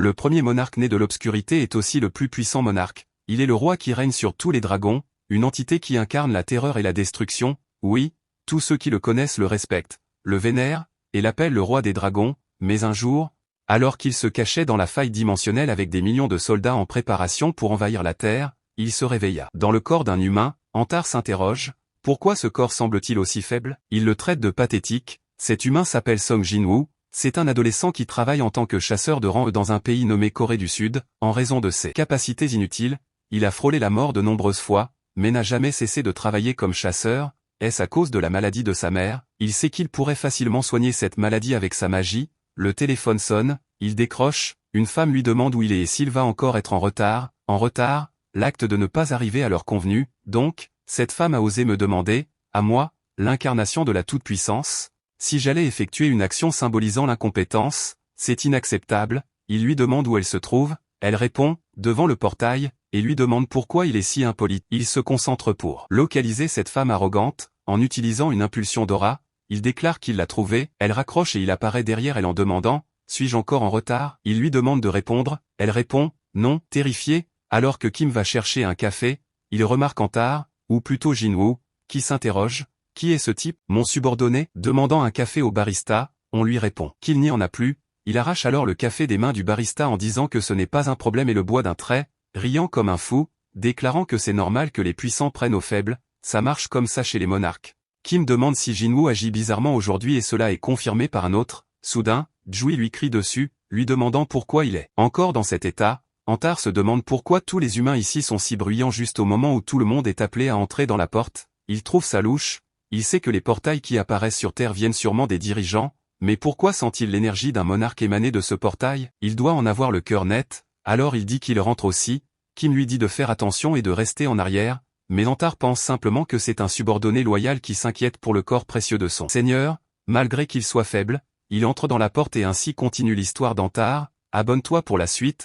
Le premier monarque né de l'obscurité est aussi le plus puissant monarque. Il est le roi qui règne sur tous les dragons, une entité qui incarne la terreur et la destruction. Oui, tous ceux qui le connaissent le respectent, le vénèrent, et l'appellent le roi des dragons, mais un jour, alors qu'il se cachait dans la faille dimensionnelle avec des millions de soldats en préparation pour envahir la Terre, il se réveilla. Dans le corps d'un humain, Antar s'interroge, pourquoi ce corps semble-t-il aussi faible? Il le traite de pathétique. Cet humain s'appelle Song Jinwoo, c'est un adolescent qui travaille en tant que chasseur de rang E dans un pays nommé Corée du Sud. En raison de ses capacités inutiles, il a frôlé la mort de nombreuses fois, mais n'a jamais cessé de travailler comme chasseur. Est-ce à cause de la maladie de sa mère? Il sait qu'il pourrait facilement soigner cette maladie avec sa magie. Le téléphone sonne, il décroche, une femme lui demande où il est et s'il va encore être en retard. En retard, l'acte de ne pas arriver à l'heure convenue. Donc, cette femme a osé me demander, à moi, l'incarnation de la toute-puissance, si j'allais effectuer une action symbolisant l'incompétence. C'est inacceptable. Il lui demande où elle se trouve, elle répond, devant le portail, et lui demande pourquoi il est si impoli. Il se concentre pour localiser cette femme arrogante, en utilisant une impulsion d'aura. Il déclare qu'il l'a trouvée, elle raccroche et il apparaît derrière elle en demandant, suis-je encore en retard? Il lui demande de répondre, elle répond, non, terrifiée, alors que Kim va chercher un café, il remarque Antar, ou plutôt Jinwoo, qui s'interroge, qui est ce type? Mon subordonné? Demandant un café au barista, on lui répond qu'il n'y en a plus, il arrache alors le café des mains du barista en disant que ce n'est pas un problème et le boit d'un trait, riant comme un fou, déclarant que c'est normal que les puissants prennent aux faibles, ça marche comme ça chez les monarques. Kim demande si Jinwoo agit bizarrement aujourd'hui et cela est confirmé par un autre. Soudain, Jui lui crie dessus, lui demandant pourquoi il est encore dans cet état. Antar se demande pourquoi tous les humains ici sont si bruyants juste au moment où tout le monde est appelé à entrer dans la porte. Il trouve ça louche, il sait que les portails qui apparaissent sur Terre viennent sûrement des dirigeants, mais pourquoi sent-il l'énergie d'un monarque émaner de ce portail? Il doit en avoir le cœur net, alors il dit qu'il rentre aussi. Kim lui dit de faire attention et de rester en arrière, mais Antar pense simplement que c'est un subordonné loyal qui s'inquiète pour le corps précieux de son seigneur. Malgré qu'il soit faible, il entre dans la porte et ainsi continue l'histoire d'Antar. Abonne-toi pour la suite.